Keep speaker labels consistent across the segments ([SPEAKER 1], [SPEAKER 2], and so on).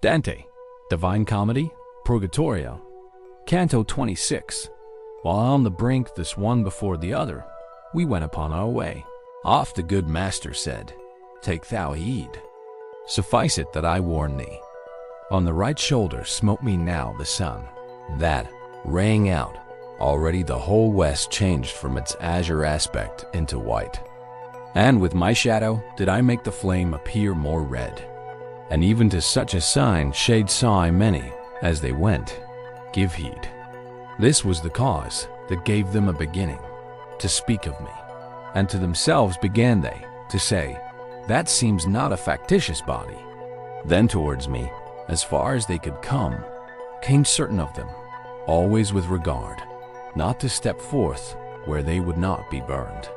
[SPEAKER 1] Dante, Divine Comedy, Purgatorio, Canto 26. While on the brink, this one before the other, we went upon our way. Oft the good master said, "Take thou heed. Suffice it that I warn thee." On the right shoulder smote me now the sun, that, raying out, already the whole west changed from its azure aspect into white. And with my shadow did I make the flame appear more red. And even to such a sign shade saw I many, as they went. Give heed. This was the cause that gave them a beginning, to speak of me. And to themselves began they, to say, "That seems not a factitious body." Then towards me, as far as they could come, came certain of them, always with regard, not to step forth where they would not be burned.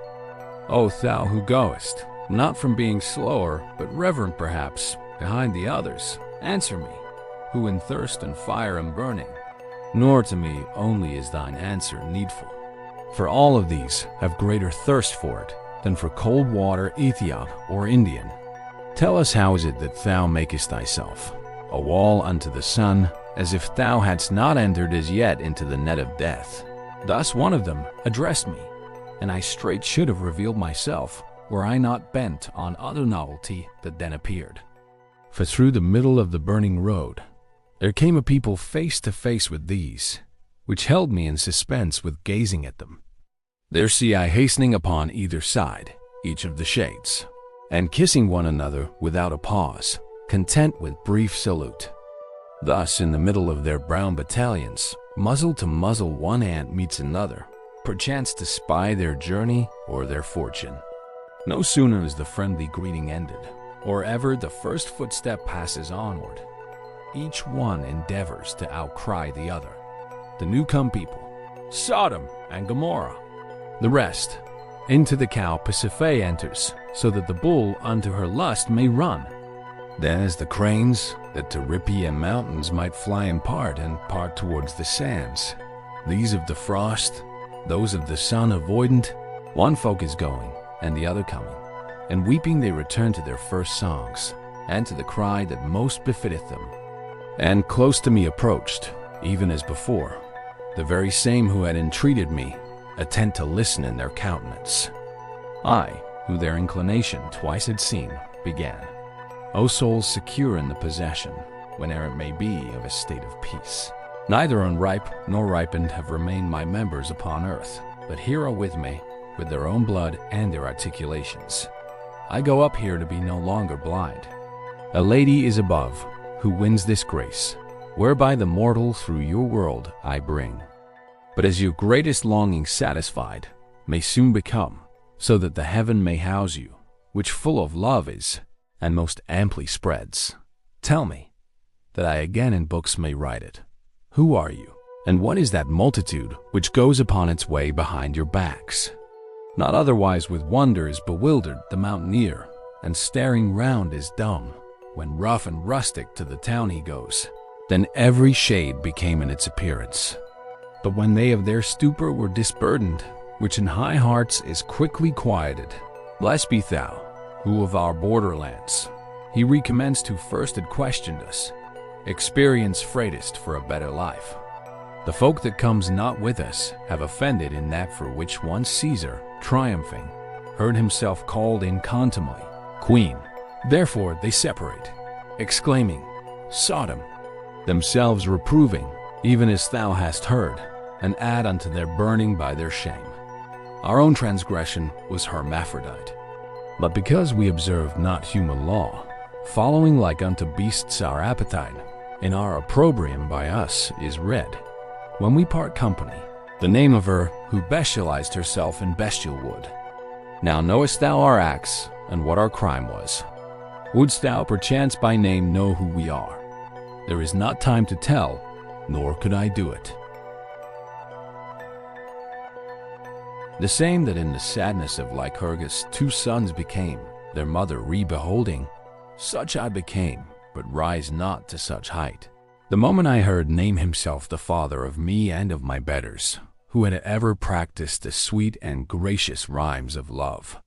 [SPEAKER 1] O thou who goest, not from being slower, but reverent perhaps, behind the others, answer me, who in thirst and fire am burning. Nor to me only is thine answer needful, for all of these have greater thirst for it than for cold water Ethiop or Indian. Tell us, how is it that thou makest thyself a wall unto the sun, as if thou hadst not entered as yet into the net of death? Thus one of them addressed me, and I straight should have revealed myself, were I not bent on other novelty that then appeared. For through the middle of the burning road there came a people face to face with these, which held me in suspense with gazing at them. There see I hastening upon either side, each of the shades, and kissing one another without a pause, content with brief salute. Thus in the middle of their brown battalions, muzzle to muzzle one ant meets another, perchance to spy their journey or their fortune. No sooner is the friendly greeting ended, or ever the first footstep passes onward, each one endeavors to outcry the other. The new-come people, Sodom and Gomorrah. The rest, into the cow Pasiphae enters, so that the bull unto her lust may run. Then as the cranes, that to Rippian mountains might fly in part and part towards the sands, these of the frost, those of the sun avoidant, one folk is going, and the other coming, and weeping they return to their first songs, and to the cry that most befitteth them. And close to me approached, even as before, the very same who had entreated me, attent to listen in their countenance. I, who their inclination twice had seen, began. O souls secure in the possession, whene'er it may be, of a state of peace. Neither unripe nor ripened have remained my members upon earth, but here are with me, with their own blood and their articulations. I go up here to be no longer blind. A lady is above, who wins this grace, whereby the mortal through your world I bring. But as your greatest longing satisfied may soon become, so that the heaven may house you, which full of love is, and most amply spreads, tell me, that I again in books may write it. Who are you, and what is that multitude which goes upon its way behind your backs? Not otherwise with wonder is bewildered the mountaineer, and staring round is dumb, when rough and rustic to the town he goes. Then every shade became in its appearance. But when they of their stupor were disburdened, which in high hearts is quickly quieted, blessed be thou, who of our borderlands, he recommenced who first had questioned us, experience freightest for a better life. The folk that comes not with us have offended in that for which once Caesar, triumphing, heard himself called in contumely, Queen. Therefore they separate, exclaiming, Sodom, themselves reproving, even as thou hast heard, and add unto their burning by their shame. Our own transgression was hermaphrodite. But because we observe not human law, following like unto beasts our appetite, in our opprobrium by us is read, when we part company, the name of her who bestialized herself in bestial wood. Now knowest thou our acts, and what our crime was. Wouldst thou perchance by name know who we are? There is not time to tell, nor could I do it. The same that in the sadness of Lycurgus 2 sons became, their mother re-beholding, such I became, but rise not to such height. The moment I heard name himself the father of me and of my betters, who had ever practiced the sweet and gracious rhymes of love.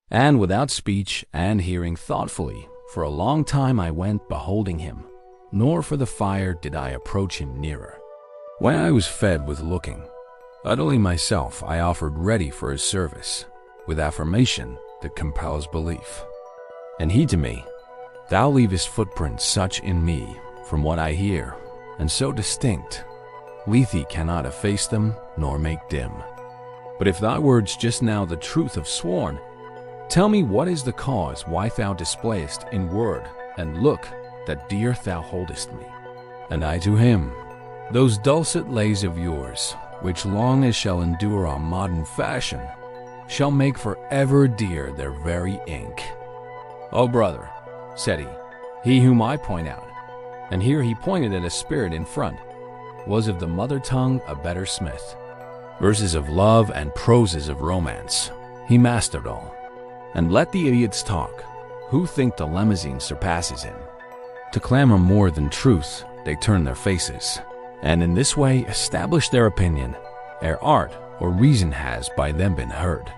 [SPEAKER 1] And without speech and hearing thoughtfully, for a long time I went beholding him, nor for the fire did I approach him nearer. When I was fed with looking, utterly myself I offered ready for his service, with affirmation that compels belief. And he to me, thou leavest footprints such in me, from what I hear, and so distinct, Lethe cannot efface them nor make dim. But if thy words just now the truth have sworn, tell me what is the cause why thou displayest in word and look that dear thou holdest me. And I to him, those dulcet lays of yours, which long as shall endure our modern fashion, shall make forever dear their very ink. O brother, said he whom I point out, and here he pointed at a spirit in front, was of the mother tongue a better smith. Verses of love and proses of romance, he mastered all. And let the idiots talk, who think the limousine surpasses him. To clamor more than truth, they turn their faces, and in this way establish their opinion, ere art or reason has by them been heard.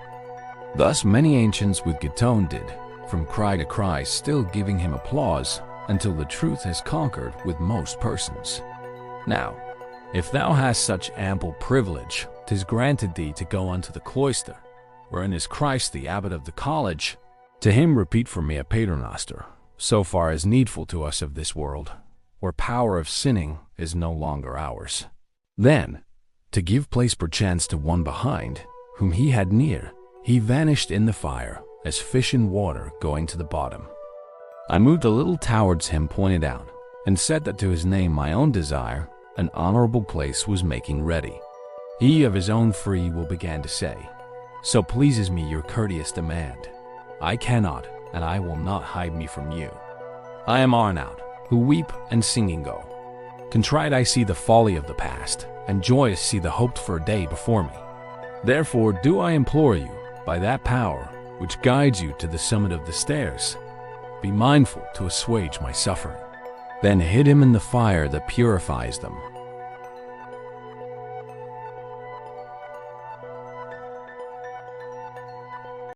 [SPEAKER 1] Thus many ancients with Giton did, from cry to cry, still giving him applause, until the truth has conquered with most persons. Now, if thou hast such ample privilege, 'tis granted thee to go unto the cloister, wherein is Christ the abbot of the college. To him repeat for me a paternoster, so far as needful to us of this world, where power of sinning is no longer ours. Then, to give place perchance to one behind, whom he had near, he vanished in the fire, as fish in water going to the bottom. I moved a little towards him, pointed out, and said that to his name my own desire, an honorable place was making ready. He of his own free will began to say, so pleases me your courteous demand. I cannot, and I will not hide me from you. I am Arnaut, who weep and singing go. Contrite I see the folly of the past, and joyous see the hoped-for day before me. Therefore do I implore you, by that power which guides you to the summit of the stairs, be mindful to assuage my suffering. Then hid him in the fire that purifies them,